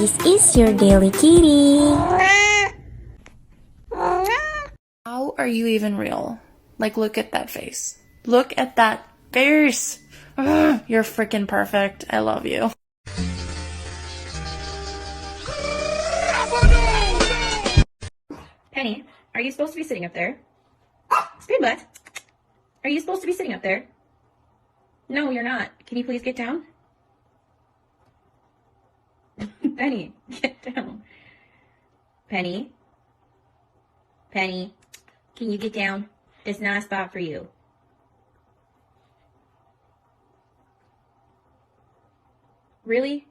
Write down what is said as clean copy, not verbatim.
This is your daily kitty. How are you even real? Like, look at that face. Look at that face. Ugh, you're freaking perfect. I love you. Penny, are you supposed to be sitting up there? Spin butt. Are you supposed to be sitting up there? No, you're not. Can you please get down? Penny, get down. Penny. Penny, can you get down? It's not a spot for you. Really?